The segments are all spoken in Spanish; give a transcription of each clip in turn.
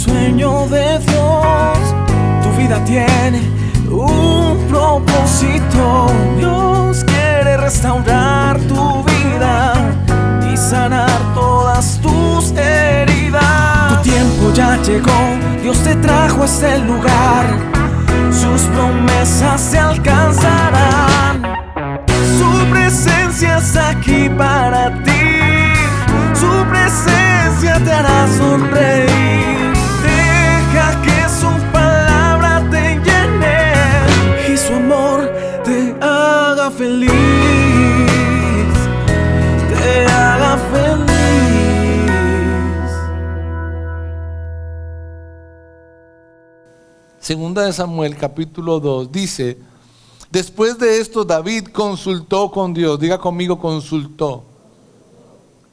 sueño de Dios. Tu vida tiene un propósito. Dios quiere restaurar tu vida y sanar todas tus heridas. Tu tiempo ya llegó, Dios te trajo a este lugar. Sus promesas se alcanzarán. Su presencia está aquí para ti. Su presencia te hará sonreír. Deja que su palabra te llene y su amor te haga feliz. Te haga feliz. Segunda de Samuel, capítulo 2, dice: después de esto David consultó con Dios. Diga conmigo, consultó.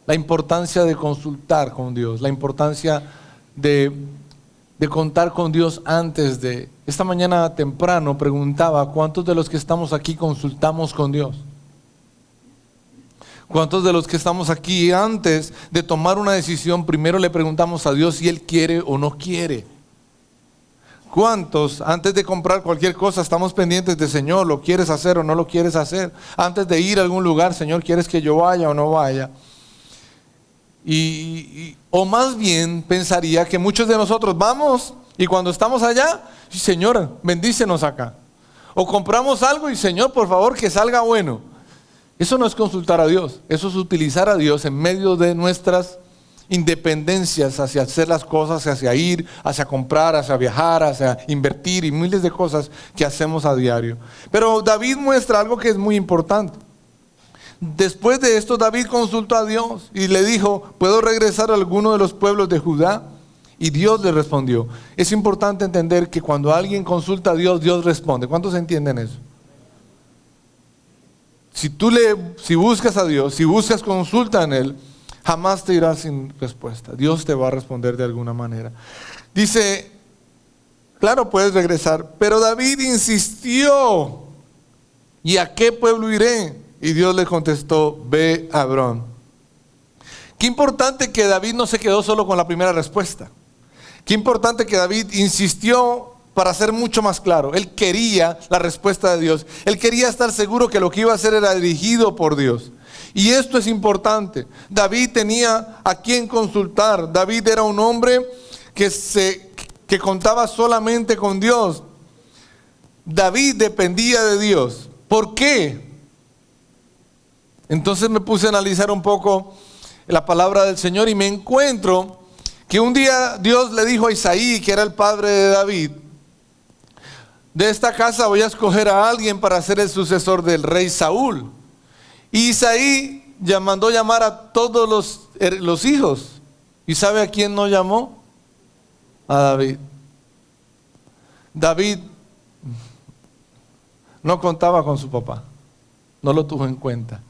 La importancia de consultar con Dios, la importancia de contar con Dios antes de. Esta mañana temprano preguntaba: ¿cuántos de los que estamos aquí consultamos con Dios? ¿Cuántos de los que estamos aquí antes de tomar una decisión primero le preguntamos a Dios si Él quiere o no quiere? ¿Cuántos antes de comprar cualquier cosa estamos pendientes de: Señor, ¿lo quieres hacer o no lo quieres hacer? Antes de ir a algún lugar: Señor, ¿quieres que yo vaya o no vaya? O más bien pensaría que muchos de nosotros vamos y cuando estamos allá: Señor, bendícenos acá. O compramos algo y: Señor, por favor, que salga bueno. Eso no es consultar a Dios, eso es utilizar a Dios en medio de nuestras independencias hacia hacer las cosas, hacia ir, hacia comprar, hacia viajar, hacia invertir y miles de cosas que hacemos a diario. Pero David muestra algo que es muy importante. Después de esto David consultó a Dios y le dijo: ¿puedo regresar a alguno de los pueblos de Judá? Y Dios le respondió. Es importante entender que cuando alguien consulta a Dios, Dios responde. ¿Cuántos entienden eso? Si buscas a Dios, si buscas consulta en Él, jamás te irás sin respuesta. Dios te va a responder de alguna manera. Dice: claro, puedes regresar. Pero David insistió: ¿y a qué pueblo iré? Y Dios le contestó: ve a Hebrón. Qué importante que David no se quedó solo con la primera respuesta. Qué importante que David insistió para ser mucho más claro. Él quería la respuesta de Dios. Él quería estar seguro que lo que iba a hacer era dirigido por Dios. Y esto es importante. David tenía a quién consultar. David era un hombre que contaba solamente con Dios. David dependía de Dios. ¿Por qué? Entonces me puse a analizar un poco la palabra del Señor y me encuentro que un día Dios le dijo a Isaí, que era el padre de David: de esta casa voy a escoger a alguien para ser el sucesor del rey Saúl. Y Isaí mandó llamar a todos los hijos. ¿Y sabe a quién no llamó? A David. David no contaba con su papá, no lo tuvo en cuenta.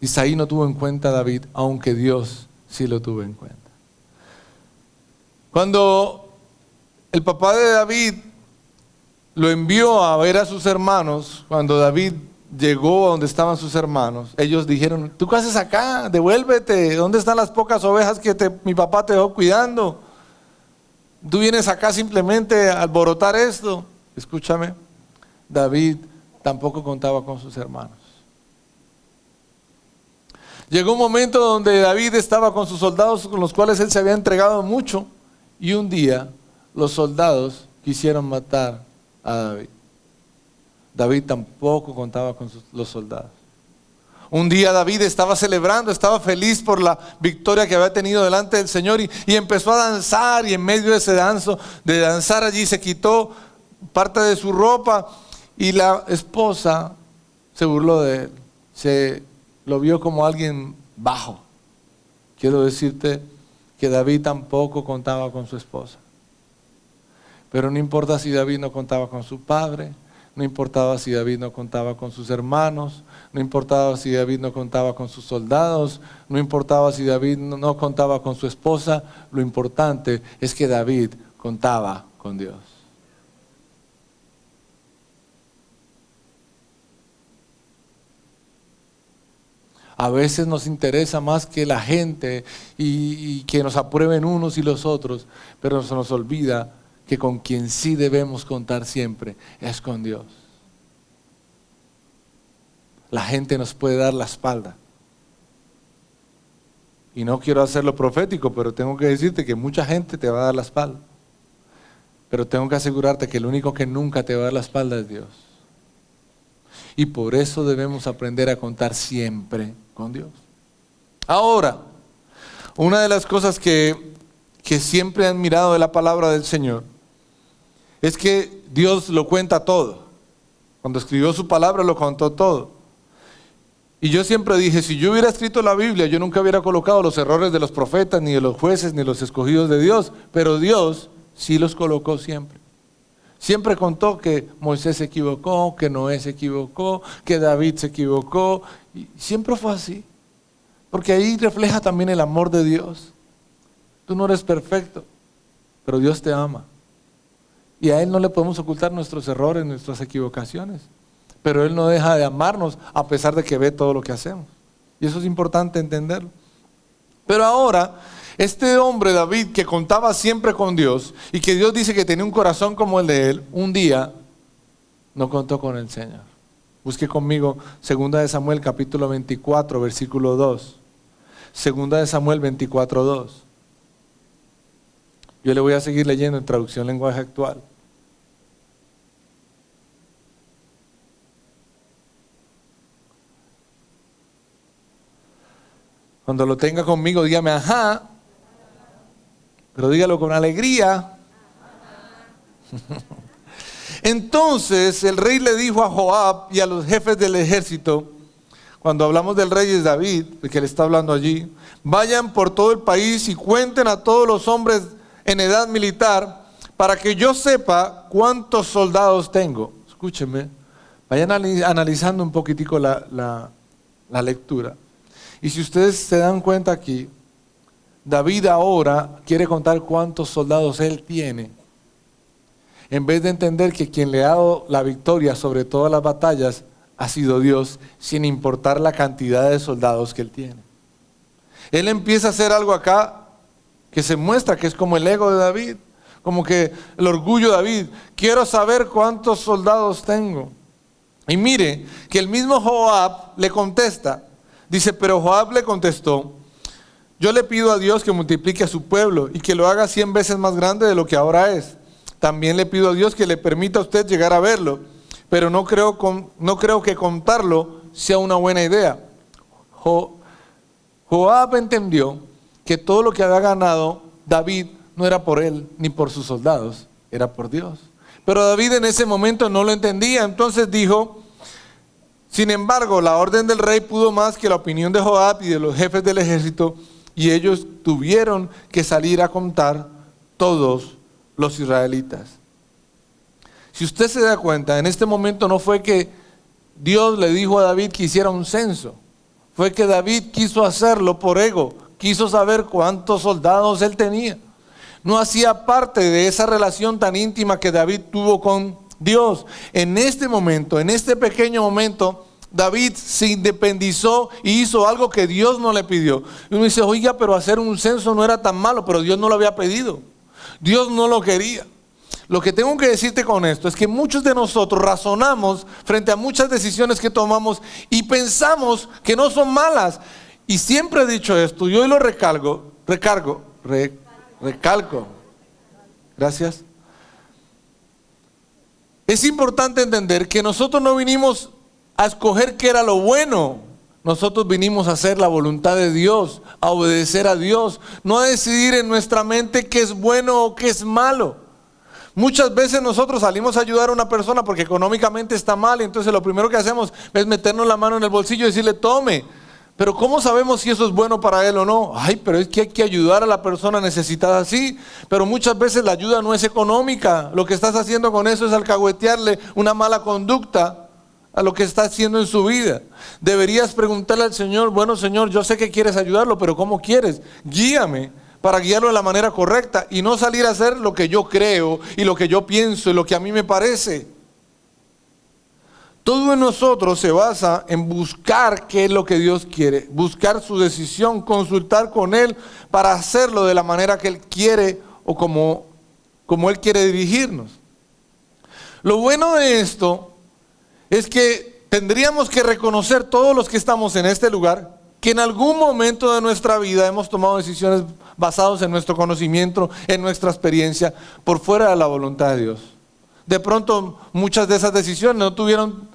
Isaí no tuvo en cuenta a David, aunque Dios sí lo tuvo en cuenta. Cuando el papá de David lo envió a ver a sus hermanos, cuando David llegó a donde estaban sus hermanos, ellos dijeron: ¿tú qué haces acá? Devuélvete. ¿Dónde están las pocas ovejas que mi papá te dejó cuidando? Tú vienes acá simplemente a alborotar esto. Escúchame, David tampoco contaba con sus hermanos. Llegó un momento donde David estaba con sus soldados, con los cuales él se había entregado mucho, y un día los soldados quisieron matar a David. David tampoco contaba con los soldados. Un día David estaba celebrando, estaba feliz por la victoria que había tenido delante del Señor y empezó a danzar, y en medio de ese de danzar allí, se quitó parte de su ropa y la esposa se burló de él. Lo vio como alguien bajo. Quiero decirte que David tampoco contaba con su esposa. Pero no importa si David no contaba con su padre, no importaba si David no contaba con sus hermanos, no importaba si David no contaba con sus soldados, no importaba si David no contaba con su esposa. Lo importante es que David contaba con Dios. A veces nos interesa más que la gente y que nos aprueben unos y los otros, pero se nos olvida que con quien sí debemos contar siempre es con Dios. La gente nos puede dar la espalda. Y no quiero hacerlo profético, pero tengo que decirte que mucha gente te va a dar la espalda. Pero tengo que asegurarte que el único que nunca te va a dar la espalda es Dios. Y por eso debemos aprender a contar siempre con Dios. Ahora, una de las cosas que siempre he admirado de la palabra del Señor es que Dios lo cuenta todo. Cuando escribió su palabra lo contó todo. Y yo siempre dije, si yo hubiera escrito la Biblia, yo nunca hubiera colocado los errores de los profetas, ni de los jueces, ni de los escogidos de Dios. Pero Dios sí los colocó siempre. Siempre contó que Moisés se equivocó, que Noé se equivocó, que David se equivocó. Y siempre fue así. Porque ahí refleja también el amor de Dios. Tú no eres perfecto, pero Dios te ama. Y a Él no le podemos ocultar nuestros errores, nuestras equivocaciones. Pero Él no deja de amarnos a pesar de que ve todo lo que hacemos. Y eso es importante entenderlo. Pero ahora, este hombre David, que contaba siempre con Dios y que Dios dice que tenía un corazón como el de él, un día no contó con el Señor. Busque conmigo 2 de Samuel capítulo 24, versículo 2. 2 de Samuel 24, 2. Yo le voy a seguir leyendo en traducción lenguaje actual. Cuando lo tenga conmigo, dígame ajá, pero dígalo con alegría. Entonces el rey le dijo a Joab y a los jefes del ejército, cuando hablamos del rey es David, el que le está hablando allí, vayan por todo el país y cuenten a todos los hombres en edad militar para que yo sepa cuántos soldados tengo. Escúchenme, vayan analizando un poquitico la lectura. Y si ustedes se dan cuenta aquí, David ahora quiere contar cuántos soldados él tiene. En vez de entender que quien le ha dado la victoria sobre todas las batallas ha sido Dios, sin importar la cantidad de soldados que él tiene. Él empieza a hacer algo acá que se muestra que es como el ego de David, como que el orgullo de David. Quiero saber cuántos soldados tengo. Y mire que el mismo Joab le contesta. Dice, pero Joab le contestó, yo le pido a Dios que multiplique a su pueblo y que lo haga 100 veces más grande de lo que ahora es. También le pido a Dios que le permita a usted llegar a verlo, pero no creo que contarlo sea una buena idea. Joab entendió que todo lo que había ganado David no era por él ni por sus soldados, era por Dios. Pero David en ese momento no lo entendía, entonces dijo, sin embargo, la orden del rey pudo más que la opinión de Joab y de los jefes del ejército, y ellos tuvieron que salir a contar todos los israelitas. Si usted se da cuenta, en este momento no fue que Dios le dijo a David que hiciera un censo, fue que David quiso hacerlo por ego, quiso saber cuántos soldados él tenía. No hacía parte de esa relación tan íntima que David tuvo con Dios. En este momento, en este pequeño momento, David se independizó y hizo algo que Dios no le pidió. Y uno dice, oiga, pero hacer un censo no era tan malo, pero Dios no lo había pedido. Dios no lo quería. Lo que tengo que decirte con esto es que muchos de nosotros razonamos frente a muchas decisiones que tomamos y pensamos que no son malas. Y siempre he dicho esto, y hoy lo recalco. Gracias. Es importante entender que nosotros no vinimos a escoger qué era lo bueno. Nosotros vinimos a hacer la voluntad de Dios, a obedecer a Dios, no a decidir en nuestra mente qué es bueno o qué es malo. Muchas veces nosotros salimos a ayudar a una persona porque económicamente está mal y entonces lo primero que hacemos es meternos la mano en el bolsillo y decirle tome. Pero ¿cómo sabemos si eso es bueno para él o no? Ay, pero es que hay que ayudar a la persona necesitada así. Pero muchas veces la ayuda no es económica. Lo que estás haciendo con eso es alcahuetearle una mala conducta a lo que está haciendo en su vida. Deberías preguntarle al Señor, bueno Señor, yo sé que quieres ayudarlo, pero ¿cómo quieres? Guíame para guiarlo de la manera correcta y no salir a hacer lo que yo creo y lo que yo pienso y lo que a mí me parece. Todo en nosotros se basa en buscar qué es lo que Dios quiere, buscar su decisión, consultar con Él para hacerlo de la manera que Él quiere o como Él quiere dirigirnos. Lo bueno de esto es que tendríamos que reconocer todos los que estamos en este lugar que en algún momento de nuestra vida hemos tomado decisiones basadas en nuestro conocimiento, en nuestra experiencia, por fuera de la voluntad de Dios. De pronto muchas de esas decisiones no tuvieron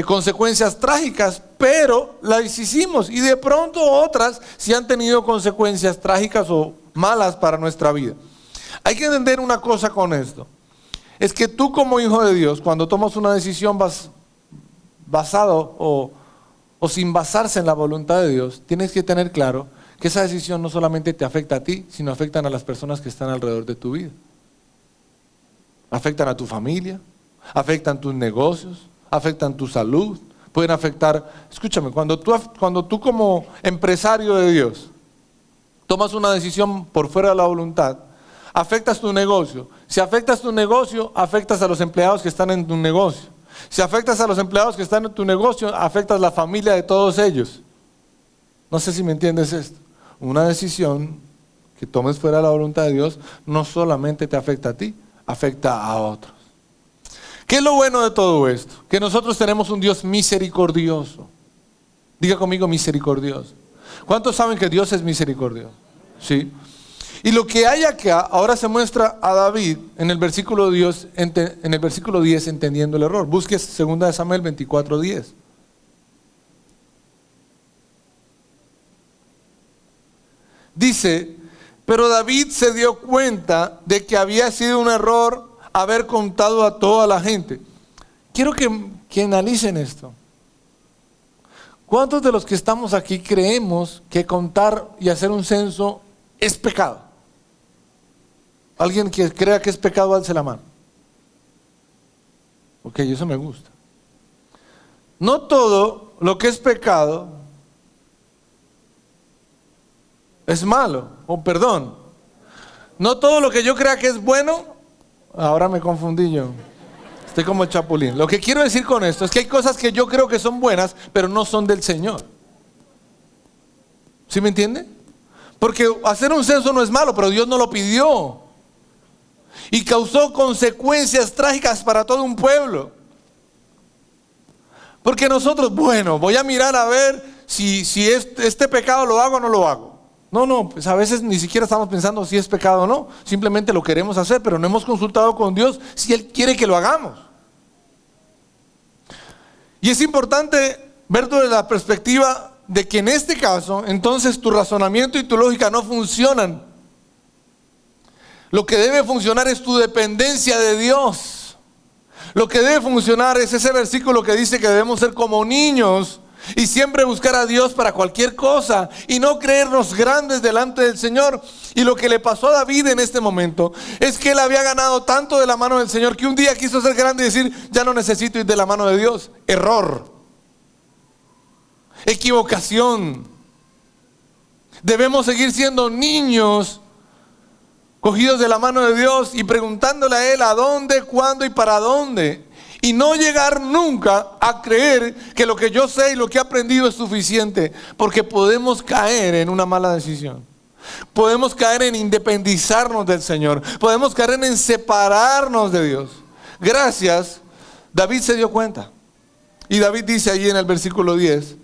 consecuencias trágicas, pero las hicimos, y de pronto otras sí han tenido consecuencias trágicas o malas para nuestra vida. Hay que entender una cosa con esto, es que tú como hijo de Dios, cuando tomas una decisión basado o sin basarse en la voluntad de Dios, tienes que tener claro que esa decisión no solamente te afecta a ti, sino afectan a las personas que están alrededor de tu vida. Afectan a tu familia, afectan tus negocios, afectan tu salud, pueden afectar. Escúchame, cuando tú como empresario de Dios tomas una decisión por fuera de la voluntad, afectas tu negocio. Si afectas tu negocio, afectas a los empleados que están en tu negocio. Si afectas a los empleados que están en tu negocio, afectas a la familia de todos ellos. No sé si me entiendes esto. Una decisión que tomes fuera de la voluntad de Dios no solamente te afecta a ti, afecta a otros. ¿Qué es lo bueno de todo esto? Que nosotros tenemos un Dios misericordioso. Diga conmigo, misericordioso. ¿Cuántos saben que Dios es misericordioso? Sí. Y lo que hay acá, ahora se muestra a David en el versículo 10, entendiendo el error. Busque 2 Samuel 24:10. Dice, pero David se dio cuenta de que había sido un error haber contado a toda la gente. Quiero que analicen esto. ¿Cuántos de los que estamos aquí creemos que contar y hacer un censo es pecado? Alguien que crea que es pecado, alce la mano. Ok, eso me gusta. No todo lo que es pecado es malo, o perdón. No todo lo que yo crea que es bueno, ahora me confundí yo. Estoy como el Chapulín. Lo que quiero decir con esto es que hay cosas que yo creo que son buenas, pero no son del Señor. ¿Sí me entiende? Porque hacer un censo no es malo, pero Dios no lo pidió. Y causó consecuencias trágicas para todo un pueblo. Porque nosotros, bueno, voy a mirar a ver si este pecado lo hago o no lo hago. No, pues a veces ni siquiera estamos pensando si es pecado o no. Simplemente lo queremos hacer, pero no hemos consultado con Dios si Él quiere que lo hagamos. Y es importante ver desde la perspectiva de que en este caso, entonces tu razonamiento y tu lógica no funcionan. Lo que debe funcionar es tu dependencia de Dios. Lo que debe funcionar es ese versículo que dice que debemos ser como niños y siempre buscar a Dios para cualquier cosa y no creernos grandes delante del Señor. Y lo que le pasó a David en este momento es que él había ganado tanto de la mano del Señor que un día quiso ser grande y decir, ya no necesito ir de la mano de Dios. Error. Equivocación. Debemos seguir siendo niños cogidos de la mano de Dios y preguntándole a Él a dónde, cuándo y para dónde. Y no llegar nunca a creer que lo que yo sé y lo que he aprendido es suficiente, porque podemos caer en una mala decisión. Podemos caer en independizarnos del Señor. Podemos caer en separarnos de Dios. Gracias, David se dio cuenta. Y David dice allí en el versículo 10,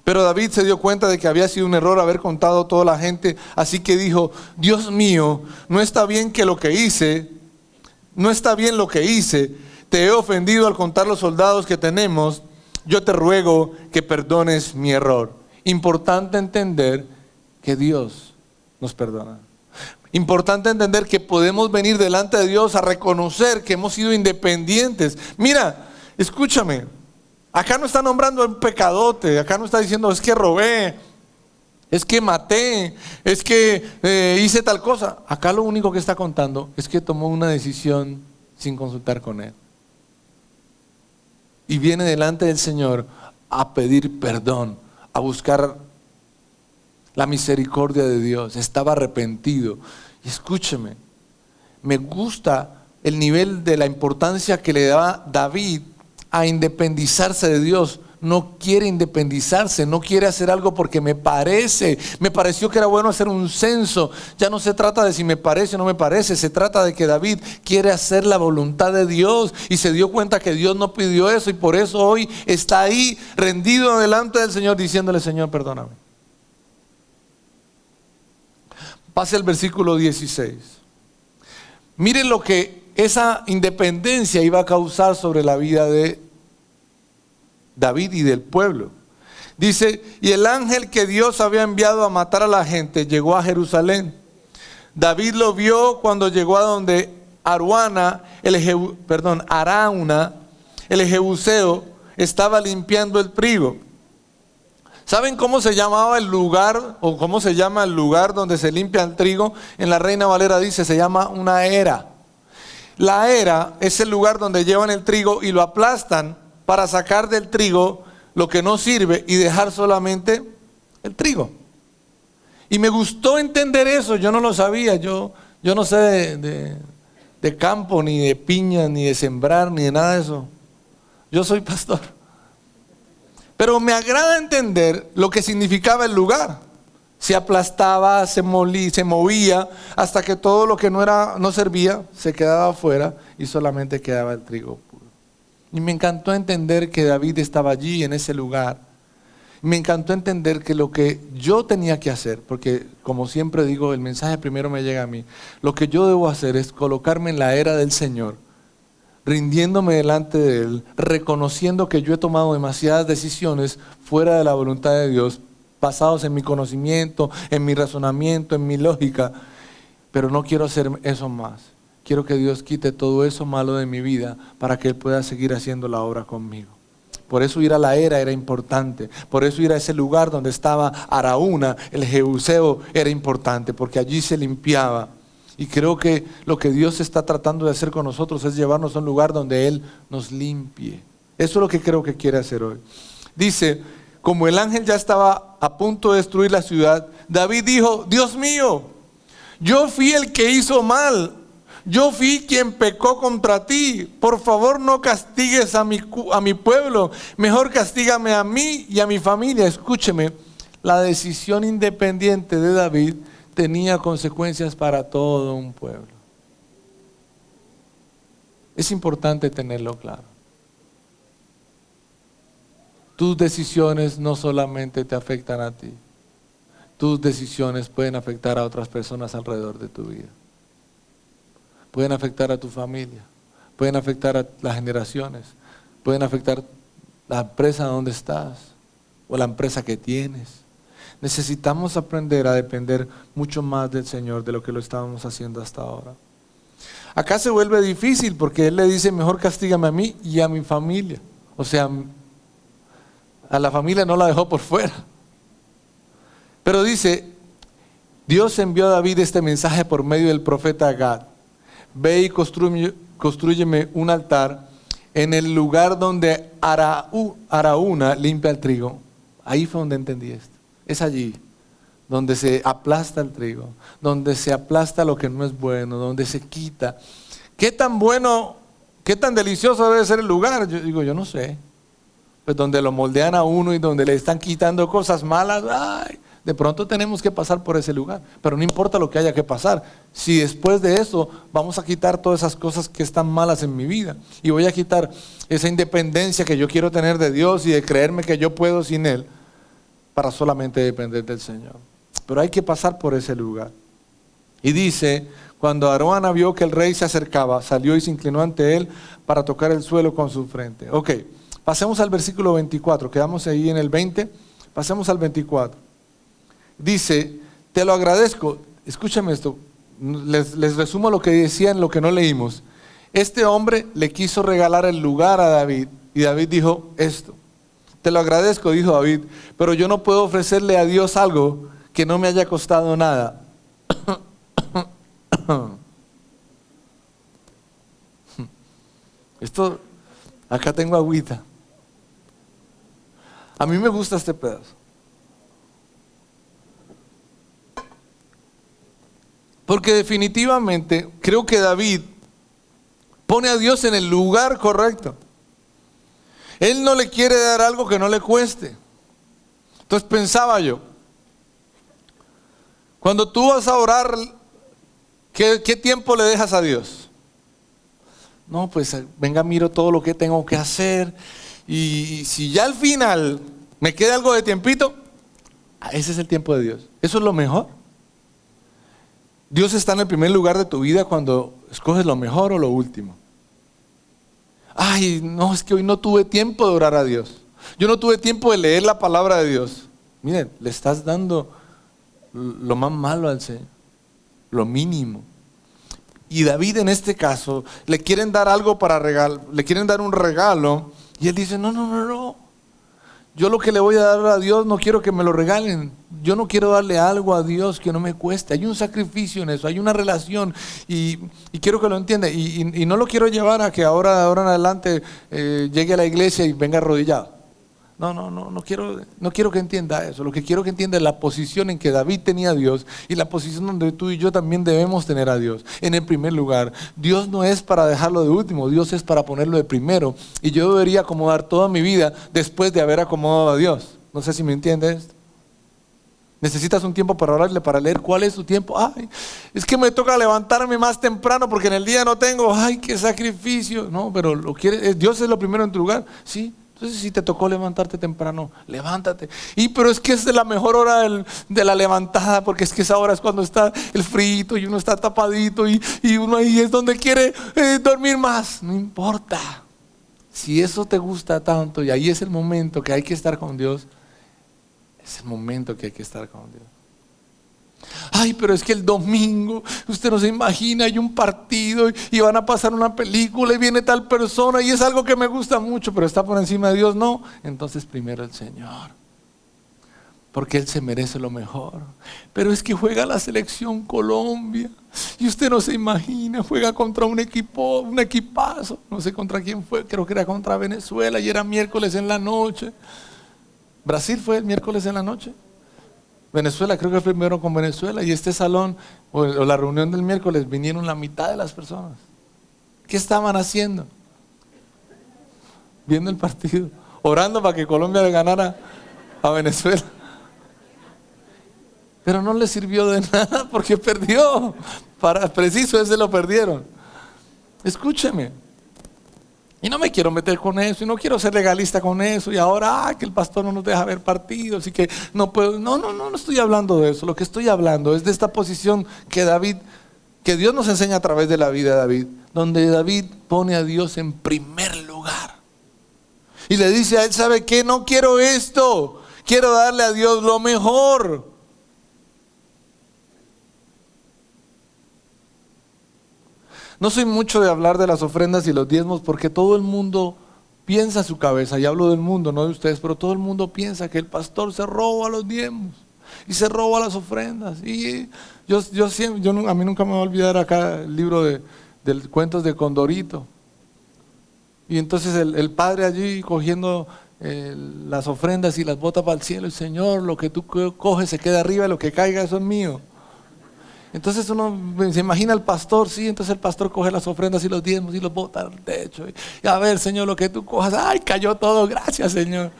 pero David se dio cuenta de que había sido un error haber contado a toda la gente, así que dijo, Dios mío, no está bien lo que hice, te he ofendido al contar los soldados que tenemos, yo te ruego que perdones mi error. Importante entender que Dios nos perdona. Importante entender que podemos venir delante de Dios a reconocer que hemos sido independientes. Mira, escúchame. Acá no está nombrando a un pecadote, acá no está diciendo es que robé, es que maté, es que hice tal cosa. Acá lo único que está contando es que tomó una decisión sin consultar con Él. Y viene delante del Señor a pedir perdón, a buscar la misericordia de Dios. Estaba arrepentido. Y escúcheme, me gusta el nivel de la importancia que le daba David a independizarse de Dios. No quiere independizarse, no quiere hacer algo porque me pareció que era bueno hacer un censo. Ya no se trata de si me parece o no me parece, se trata de que David quiere hacer la voluntad de Dios y se dio cuenta que Dios no pidió eso, y por eso hoy está ahí rendido delante del Señor diciéndole: Señor, perdóname. Pase al versículo 16. Miren lo que esa independencia iba a causar sobre la vida de David y del pueblo. Dice: y el ángel que Dios había enviado a matar a la gente llegó a Jerusalén. David lo vio cuando llegó a donde Arauna, el Jebuseo, estaba limpiando el trigo. ¿Saben cómo se llamaba el lugar, o cómo se llama el lugar donde se limpia el trigo? En la Reina Valera dice, se llama una era. La era es el lugar donde llevan el trigo y lo aplastan para sacar del trigo lo que no sirve y dejar solamente el trigo. Y me gustó entender eso, yo no lo sabía, yo no sé de campo, ni de piña, ni de sembrar, ni de nada de eso. Yo soy pastor. Pero me agrada entender lo que significaba el lugar. Se aplastaba, se movía, hasta que todo lo que no servía se quedaba afuera y solamente quedaba el trigo puro. Y me encantó entender que David estaba allí en ese lugar. Me encantó entender que lo que yo tenía que hacer, porque como siempre digo, el mensaje primero me llega a mí. Lo que yo debo hacer es colocarme en la era del Señor, rindiéndome delante de Él, reconociendo que yo he tomado demasiadas decisiones fuera de la voluntad de Dios, basados en mi conocimiento, en mi razonamiento, en mi lógica, pero no quiero hacer eso más. Quiero que Dios quite todo eso malo de mi vida para que Él pueda seguir haciendo la obra conmigo. Por eso ir a la era importante. Por eso ir a ese lugar donde estaba Arauna, el Jebuseo, era importante, porque allí se limpiaba. Y creo que lo que Dios está tratando de hacer con nosotros es llevarnos a un lugar donde Él nos limpie. Eso es lo que creo que quiere hacer hoy. Dice: como el ángel ya estaba a punto de destruir la ciudad, David dijo: Dios mío, yo fui el que hizo mal. Yo fui quien pecó contra ti. Por favor, no castigues a mi pueblo. Mejor castígame a mí y a mi familia. Escúcheme, la decisión independiente de David tenía consecuencias para todo un pueblo. Es importante tenerlo claro. Tus decisiones no solamente te afectan a ti. Tus decisiones pueden afectar a otras personas alrededor de tu vida. Pueden afectar a tu familia, pueden afectar a las generaciones, pueden afectar la empresa donde estás o la empresa que tienes. Necesitamos aprender a depender mucho más del Señor de lo que lo estábamos haciendo hasta ahora. Acá se vuelve difícil porque Él le dice: mejor castígame a mí y a mi familia. O sea, a la familia no la dejó por fuera. Pero dice, Dios envió a David este mensaje por medio del profeta Gad: ve y constrúyeme un altar en el lugar donde Arauna limpia el trigo. Ahí fue donde entendí esto. Es allí donde se aplasta el trigo, donde se aplasta lo que no es bueno, donde se quita. ¿Qué tan bueno, qué tan delicioso debe ser el lugar? Yo digo, yo no sé. Pues donde lo moldean a uno y donde le están quitando cosas malas, ¡ay! De pronto tenemos que pasar por ese lugar, pero no importa lo que haya que pasar. Si después de eso vamos a quitar todas esas cosas que están malas en mi vida y voy a quitar esa independencia que yo quiero tener de Dios y de creerme que yo puedo sin Él, para solamente depender del Señor. Pero hay que pasar por ese lugar. Y dice, cuando Arauna vio que el rey se acercaba, salió y se inclinó ante él para tocar el suelo con su frente. Ok, pasemos al versículo 24, quedamos ahí en el 20, pasemos al 24. Dice, te lo agradezco. Escúchame esto, les resumo lo que decía en lo que no leímos. Este hombre le quiso regalar el lugar a David y David dijo esto: te lo agradezco, dijo David, pero yo no puedo ofrecerle a Dios algo que no me haya costado nada. Esto, acá tengo agüita. A mí me gusta este pedazo. Porque definitivamente creo que David Pone a Dios en el lugar correcto. Él no le quiere dar algo que no le cueste. Entonces pensaba yo, cuando tú vas a orar, ¿qué tiempo le dejas a Dios? No, pues venga, miro todo lo que tengo que hacer. Y si ya al final me queda algo de tiempito, ese es el tiempo de Dios. Eso es lo mejor. Dios está en el primer lugar de tu vida cuando escoges lo mejor o lo último. Ay, no, es que hoy no tuve tiempo de orar a Dios. Yo no tuve tiempo de leer la palabra de Dios. Miren, le estás dando lo más malo al Señor, lo mínimo. Y David en este caso le quieren dar algo para regalo, le quieren dar un regalo y él dice, no. Yo lo que le voy a dar a Dios no quiero que me lo regalen. Yo no quiero darle algo a Dios que no me cueste. Hay un sacrificio en eso, hay una relación y quiero que lo entienda. Y no lo quiero llevar a que ahora en adelante llegue a la iglesia y venga arrodillado. No quiero que entienda eso. Lo que quiero que entienda es la posición en que David tenía a Dios y la posición donde tú y yo también debemos tener a Dios en el primer lugar. Dios no es para dejarlo de último, Dios es para ponerlo de primero. Y yo debería acomodar toda mi vida después de haber acomodado a Dios. No sé si me entiendes. Necesitas un tiempo para orarle, para leer cuál es tu tiempo. Ay, es que me toca levantarme más temprano porque en el día no tengo. Ay, qué sacrificio. No, pero Dios es lo primero en tu lugar. Sí. Entonces si te tocó levantarte temprano, levántate. Pero es que es de la mejor hora de la levantada, porque es que esa hora es cuando está el frío y uno está tapadito y uno ahí es donde quiere dormir más. No importa. Si eso te gusta tanto y ahí es el momento que hay que estar con Dios, es el momento que hay que estar con Dios. Ay, pero es que el domingo, usted no se imagina, hay un partido y van a pasar una película y viene tal persona y es algo que me gusta mucho, pero está por encima de Dios. No, entonces primero el Señor, porque Él se merece lo mejor. Pero es que juega la selección Colombia y usted no se imagina, juega contra un equipazo, no sé contra quién fue, creo que era contra Venezuela y era miércoles en la noche. Brasil fue el miércoles en la noche. Venezuela, creo que fue primero con Venezuela y este salón o la reunión del miércoles vinieron la mitad de las personas. ¿Qué estaban haciendo? Viendo el partido, orando para que Colombia le ganara a Venezuela. Pero no les sirvió de nada porque perdió. Preciso, ese lo perdieron. Escúcheme. Y no me quiero meter con eso, y no quiero ser legalista con eso, y ahora que el pastor no nos deja ver partidos, y que no puedo, no estoy hablando de eso. Lo que estoy hablando es de esta posición que Dios nos enseña a través de la vida de David, donde David pone a Dios en primer lugar. Y le dice a él, ¿sabe qué? No quiero esto, quiero darle a Dios lo mejor. No soy mucho de hablar de las ofrendas y los diezmos porque todo el mundo piensa a su cabeza, y hablo del mundo, no de ustedes, pero todo el mundo piensa que el pastor se roba los diezmos y se roba las ofrendas. Y a mí nunca me va a olvidar acá el libro de cuentos de Condorito. Y entonces el padre allí cogiendo las ofrendas y las bota para el cielo, y Señor, lo que tú coges se queda arriba, lo que caiga eso es mío. Entonces uno se imagina al pastor, sí, entonces el pastor coge las ofrendas y los diezmos y los bota al techo. Y a ver, Señor, lo que tú cojas, ay, cayó todo, gracias, Señor.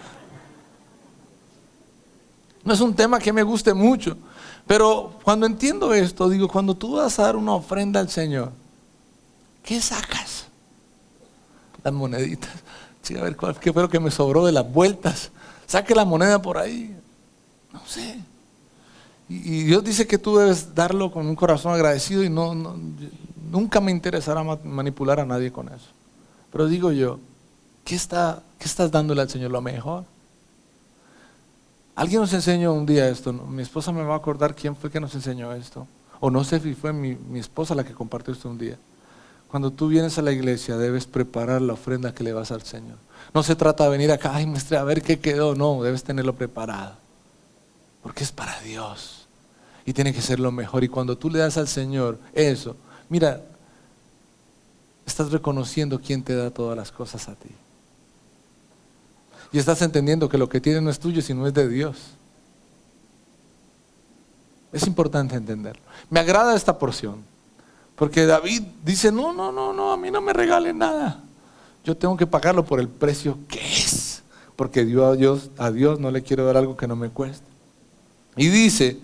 No es un tema que me guste mucho, pero cuando entiendo esto, digo, cuando tú vas a dar una ofrenda al Señor, ¿qué sacas? Las moneditas. Sí, a ver, ¿qué fue lo que me sobró de las vueltas? Saque la moneda por ahí. No sé. Y Dios dice que tú debes darlo con un corazón agradecido y nunca me interesará manipular a nadie con eso. Pero digo yo, ¿qué estás dándole al Señor? Lo mejor. Alguien nos enseñó un día esto, ¿no? Mi esposa me va a acordar quién fue que nos enseñó esto. O no sé si fue mi esposa la que compartió esto un día. Cuando tú vienes a la iglesia debes preparar la ofrenda que le vas al Señor. No se trata de venir acá, ay, muestre a ver qué quedó. No, debes tenerlo preparado. Porque es para Dios y tiene que ser lo mejor. Y cuando tú le das al Señor eso, mira, estás reconociendo quién te da todas las cosas a ti. Y estás entendiendo que lo que tienes no es tuyo, sino es de Dios. Es importante entenderlo. Me agrada esta porción, Porque David dice, no, a mí no me regalen nada. Yo tengo que pagarlo por el precio que es. Porque a Dios no le quiero dar algo que no me cueste. Y dice,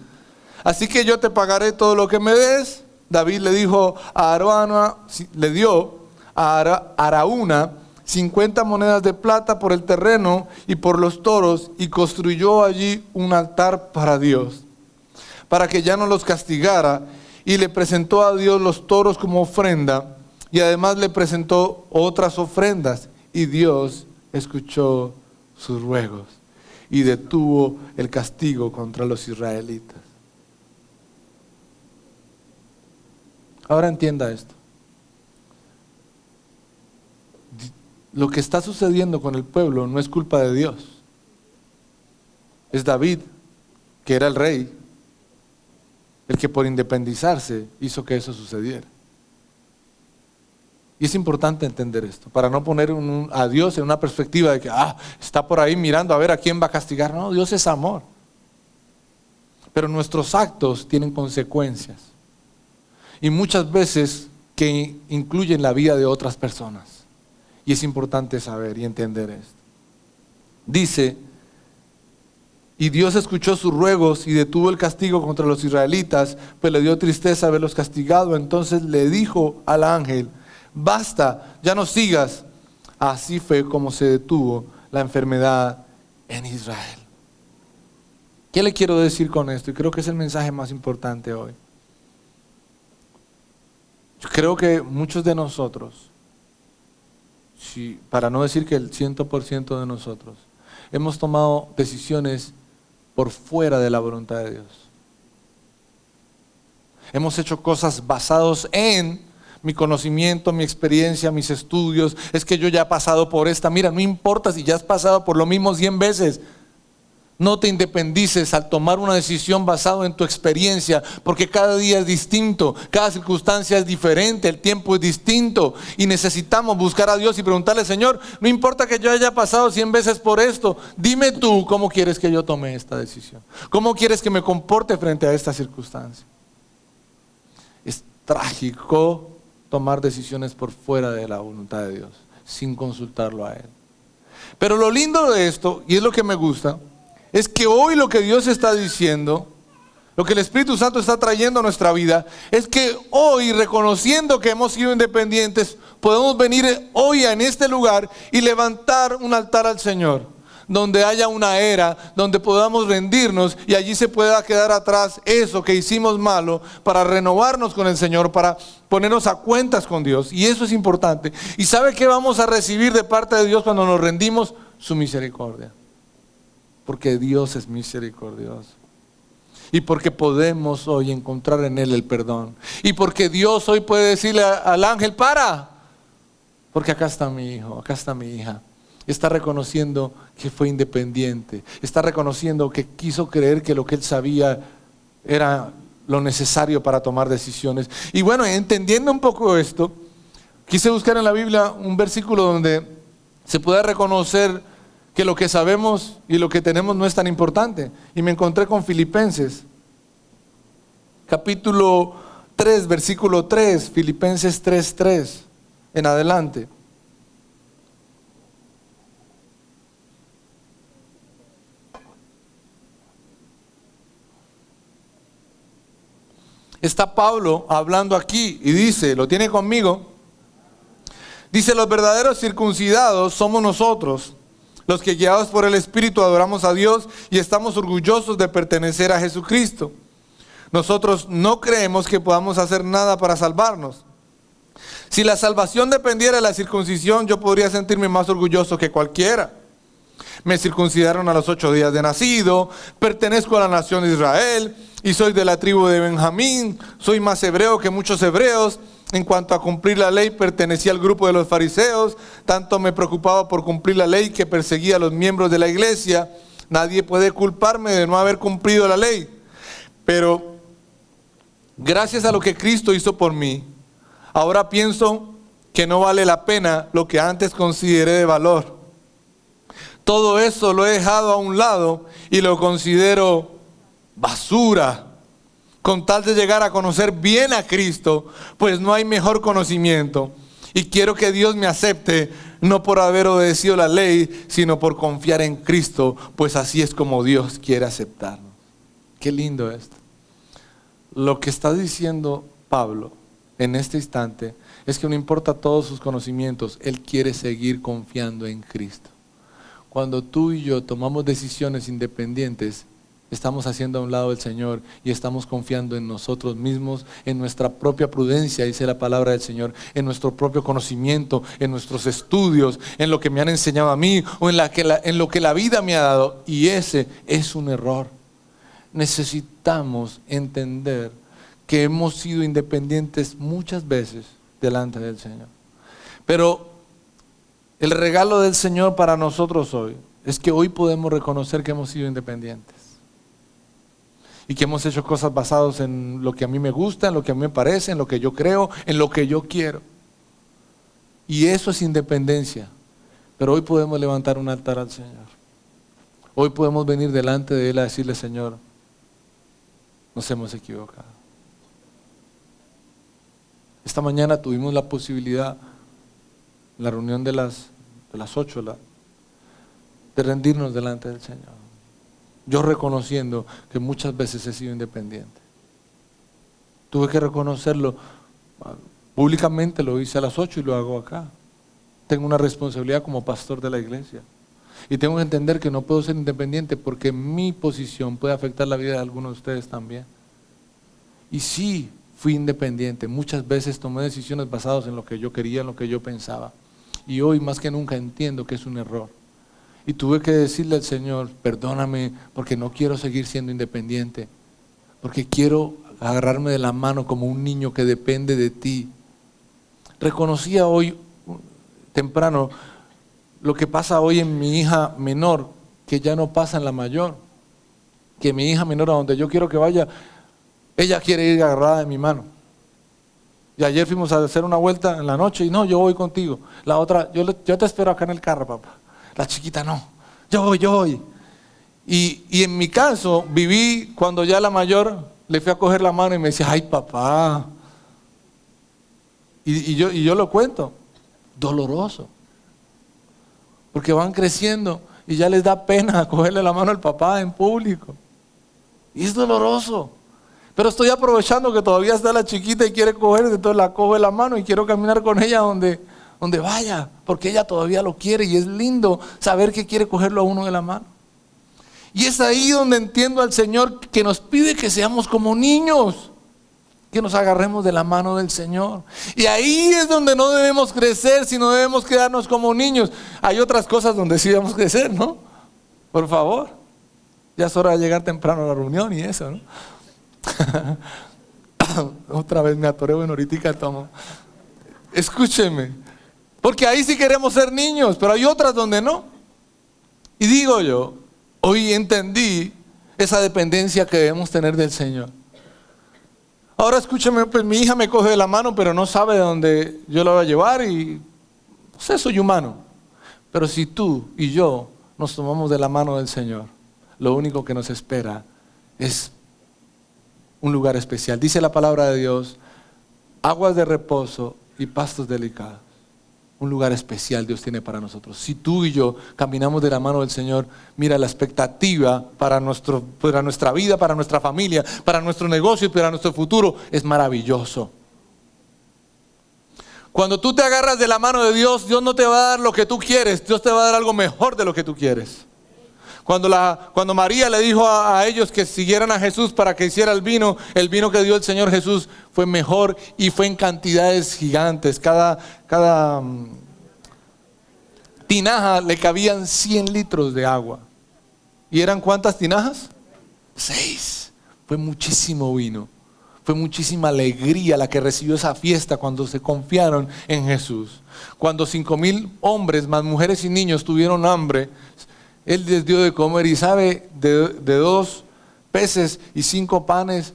así que yo te pagaré todo lo que me des. David le dijo a Araúna, le dio a Araúna 50 monedas de plata por el terreno y por los toros, y construyó allí un altar para Dios, para que ya no los castigara, y le presentó a Dios los toros como ofrenda, y además le presentó otras ofrendas, y Dios escuchó sus ruegos y detuvo el castigo contra los israelitas. Ahora entienda esto. Lo que está sucediendo con el pueblo no es culpa de Dios. Es David, que era el rey, el que por independizarse hizo que eso sucediera. Y es importante entender esto, para no poner a Dios en una perspectiva de que está por ahí mirando a ver a quién va a castigar. No, Dios es amor. Pero nuestros actos tienen consecuencias. Y muchas veces que incluyen la vida de otras personas. Y es importante saber y entender esto. Dice, y Dios escuchó sus ruegos y detuvo el castigo contra los israelitas, pues le dio tristeza haberlos castigado. Entonces le dijo al ángel, basta, ya no sigas. Así fue como se detuvo la enfermedad en Israel. ¿Qué le quiero decir con esto? Y creo que es el mensaje más importante hoy. Yo creo que muchos de nosotros, para no decir que el 100% de nosotros, hemos tomado decisiones por fuera de la voluntad de Dios. Hemos hecho cosas basadas en mi conocimiento, mi experiencia, mis estudios. Es que yo ya he pasado por esta. Mira, no importa si ya has pasado por lo mismo 100 veces. No te independices al tomar una decisión basada en tu experiencia, porque cada día es distinto, cada circunstancia es diferente, el tiempo es distinto y necesitamos buscar a Dios y preguntarle, Señor, no importa que yo haya pasado 100 veces por esto, dime tú cómo quieres que yo tome esta decisión, cómo quieres que me comporte frente a esta circunstancia. Es trágico tomar decisiones por fuera de la voluntad de Dios, sin consultarlo a Él. Pero lo lindo de esto, y es lo que me gusta, es que hoy lo que Dios está diciendo, lo que el Espíritu Santo está trayendo a nuestra vida, es que hoy, reconociendo que hemos sido independientes, podemos venir hoy en este lugar y levantar un altar al Señor, donde haya una era, donde podamos rendirnos y allí se pueda quedar atrás eso que hicimos malo, para renovarnos con el Señor, para ponernos a cuentas con Dios. Y eso es importante. ¿Y sabe qué vamos a recibir de parte de Dios cuando nos rendimos? Su misericordia. Porque Dios es misericordioso. Y porque podemos hoy encontrar en Él el perdón. Y porque Dios hoy puede decirle al ángel, para. Porque acá está mi hijo, acá está mi hija. Está reconociendo que fue independiente. Está reconociendo que quiso creer que lo que él sabía era lo necesario para tomar decisiones. Y bueno, entendiendo un poco esto, quise buscar en la Biblia un versículo donde se pueda reconocer que lo que sabemos y lo que tenemos no es tan importante. Y me encontré con Filipenses, capítulo 3, versículo 3, Filipenses 3:3, en adelante. Está Pablo hablando aquí y dice, ¿lo tiene conmigo? Dice, los verdaderos circuncidados somos nosotros, los que guiados por el Espíritu adoramos a Dios y estamos orgullosos de pertenecer a Jesucristo. Nosotros no creemos que podamos hacer nada para salvarnos. Si la salvación dependiera de la circuncisión, yo podría sentirme más orgulloso que cualquiera. Me circuncidaron a los 8 días de nacido, pertenezco a la nación de Israel y soy de la tribu de Benjamín, soy más hebreo que muchos hebreos. En cuanto a cumplir la ley, pertenecía al grupo de los fariseos, tanto me preocupaba por cumplir la ley que perseguía a los miembros de la iglesia. Nadie puede culparme de no haber cumplido la ley, pero gracias a lo que Cristo hizo por mí, ahora pienso que no vale la pena lo que antes consideré de valor. Todo eso lo he dejado a un lado y lo considero basura. con tal de llegar a conocer bien a Cristo, pues no hay mejor conocimiento. Y quiero que Dios me acepte, no por haber obedecido la ley, sino por confiar en Cristo, pues así es como Dios quiere aceptarnos. Qué lindo esto. Lo que está diciendo Pablo en este instante es que no importa todos sus conocimientos, él quiere seguir confiando en Cristo. Cuando tú y yo tomamos decisiones independientes, estamos haciendo a un lado el Señor y estamos confiando en nosotros mismos, en nuestra propia prudencia, dice la palabra del Señor, en nuestro propio conocimiento, en nuestros estudios, en lo que me han enseñado a mí o en lo que la vida me ha dado. Y ese es un error. Necesitamos entender que hemos sido independientes muchas veces delante del Señor. Pero el regalo del Señor para nosotros hoy es que hoy podemos reconocer que hemos sido independientes. Y que hemos hecho cosas basadas en lo que a mí me gusta, en lo que a mí me parece, en lo que yo creo, en lo que yo quiero. Y eso es independencia. Pero hoy podemos levantar un altar al Señor. Hoy podemos venir delante de Él a decirle: Señor, nos hemos equivocado. Esta mañana tuvimos la posibilidad, en la reunión de las 8, de rendirnos delante del Señor. Yo reconociendo que muchas veces he sido independiente. Tuve que reconocerlo públicamente, lo hice a las 8 y lo hago acá. Tengo una responsabilidad como pastor de la iglesia. Y tengo que entender que no puedo ser independiente porque mi posición puede afectar la vida de algunos de ustedes también. Y sí, fui independiente. Muchas veces tomé decisiones basadas en lo que yo quería, en lo que yo pensaba. Y hoy más que nunca entiendo que es un error. Y tuve que decirle al Señor: perdóname porque no quiero seguir siendo independiente. Porque quiero agarrarme de la mano como un niño que depende de ti. Reconocía hoy temprano lo que pasa hoy en mi hija menor, que ya no pasa en la mayor. Que mi hija menor, a donde yo quiero que vaya, ella quiere ir agarrada de mi mano. Y ayer fuimos a hacer una vuelta en la noche y: no, yo voy contigo. La otra: yo te espero acá en el carro, papá. La chiquita: no, yo voy. Y en mi caso viví cuando ya la mayor le fui a coger la mano y me decía: ay, papá. Y yo lo cuento, doloroso. Porque van creciendo y ya les da pena cogerle la mano al papá en público. Y es doloroso. Pero estoy aprovechando que todavía está la chiquita y quiere coger, entonces la cojo de la mano y quiero caminar con ella donde vaya, porque ella todavía lo quiere y es lindo saber que quiere cogerlo a uno de la mano. Y es ahí donde entiendo al Señor que nos pide que seamos como niños, que nos agarremos de la mano del Señor. Y ahí es donde no debemos crecer, sino debemos quedarnos como niños. Hay otras cosas donde sí debemos crecer, ¿no? Por favor, ya es hora de llegar temprano a la reunión y eso, ¿no? Otra vez me atoré, bueno, ahorita tomo. Escúcheme, porque ahí sí queremos ser niños, pero hay otras donde no. Y digo yo, hoy entendí esa dependencia que debemos tener del Señor. Ahora escúcheme, pues mi hija me coge de la mano, pero no sabe de dónde yo la voy a llevar y no sé, soy humano. Pero si tú y yo nos tomamos de la mano del Señor, lo único que nos espera es un lugar especial. Dice la palabra de Dios: aguas de reposo y pastos delicados. Un lugar especial Dios tiene para nosotros. Si tú y yo caminamos de la mano del Señor, mira, la expectativa para nuestra vida, para nuestra familia, para nuestro negocio y para nuestro futuro es maravilloso. Cuando tú te agarras de la mano de Dios, Dios no te va a dar lo que tú quieres, Dios te va a dar algo mejor de lo que tú quieres. Cuando María le dijo a ellos que siguieran a Jesús para que hiciera el vino que dio el Señor Jesús fue mejor y fue en cantidades gigantes. Cada tinaja le cabían 100 litros de agua. ¿Y eran cuántas tinajas? 6. Fue muchísimo vino. Fue muchísima alegría la que recibió esa fiesta cuando se confiaron en Jesús. Cuando 5,000 hombres, más mujeres y niños, tuvieron hambre, Él les dio de comer. Y sabe, de 2 peces y 5 panes,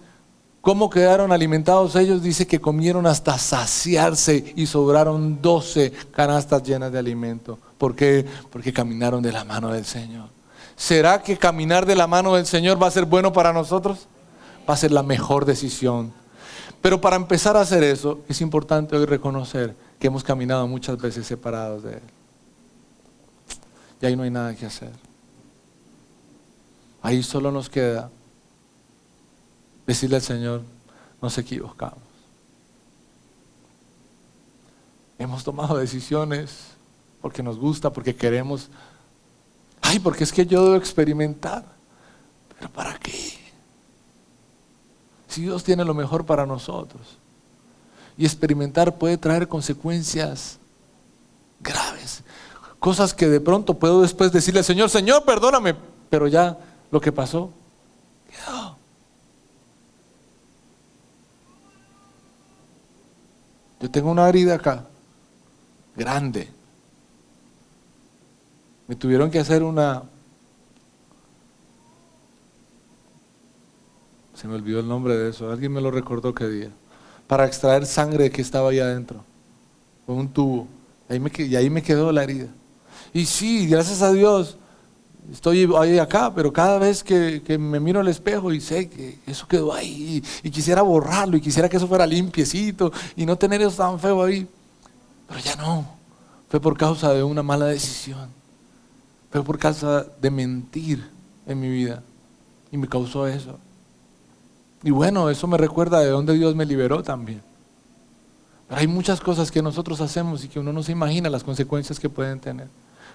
¿cómo quedaron alimentados ellos? Dice que comieron hasta saciarse y sobraron 12 canastas llenas de alimento. ¿Por qué? Porque caminaron de la mano del Señor. ¿Será que caminar de la mano del Señor va a ser bueno para nosotros? va a ser la mejor decisión. Pero para empezar a hacer eso, es importante hoy reconocer que hemos caminado muchas veces separados de Él. Y ahí no hay nada que hacer. Ahí solo nos queda decirle al Señor, nos equivocamos. Hemos tomado decisiones porque nos gusta, porque queremos. Ay, porque es que yo debo experimentar. ¿Pero para qué? Si Dios tiene lo mejor para nosotros. Y experimentar puede traer consecuencias graves. Cosas que de pronto puedo después decirle al Señor, Señor, perdóname. Pero ya lo que pasó, quedó. Yo tengo una herida acá, grande. Me tuvieron que hacer se me olvidó el nombre de eso, alguien me lo recordó qué día, para extraer sangre que estaba ahí adentro, con un tubo, y ahí me quedó la herida. Y sí, gracias a Dios, estoy ahí acá, pero cada vez que me miro al espejo y sé que eso quedó ahí, y quisiera borrarlo, y quisiera que eso fuera limpiecito, y no tener eso tan feo ahí, pero ya no, fue por causa de una mala decisión, fue por causa de mentir en mi vida, y me causó eso. Y bueno, eso me recuerda de dónde Dios me liberó también. Pero hay muchas cosas que nosotros hacemos y que uno no se imagina las consecuencias que pueden tener.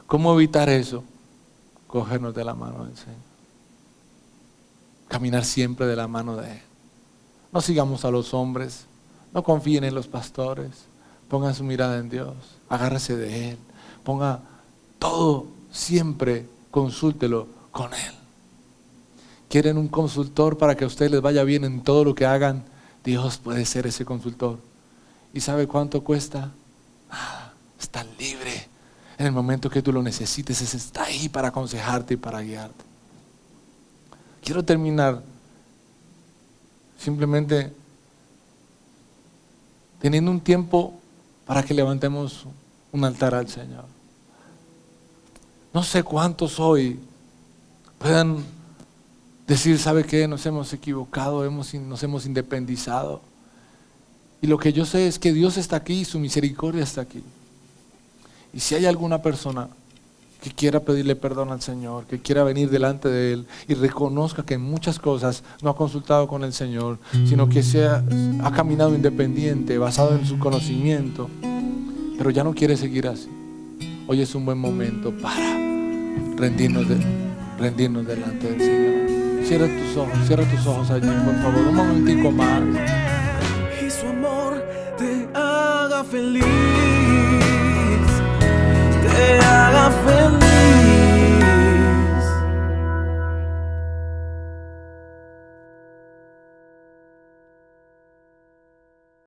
¿Cómo evitar eso? Cogernos de la mano del Señor. Caminar siempre de la mano de Él. No sigamos a los hombres, no confíen en los pastores, pongan su mirada en Dios, agárrese de Él, ponga todo, siempre consúltelo con Él. ¿Quieren un consultor para que a ustedes les vaya bien en todo lo que hagan? Dios puede ser ese consultor. ¿Y sabe cuánto cuesta? Nada, está libre. En el momento que tú lo necesites, Él está ahí para aconsejarte y para guiarte. Quiero terminar simplemente teniendo un tiempo para que levantemos un altar al Señor. No sé cuántos hoy puedan decir, ¿sabe qué? Nos hemos equivocado, nos hemos independizado. Y lo que yo sé es que Dios está aquí y su misericordia está aquí. Y si hay alguna persona que quiera pedirle perdón al Señor, que quiera venir delante de Él y reconozca que en muchas cosas no ha consultado con el Señor, sino que ha caminado independiente, basado en su conocimiento, pero ya no quiere seguir así, hoy es un buen momento para rendirnos delante del Señor. Cierra tus ojos allí, por favor, un momentico más. Y su amor te haga feliz.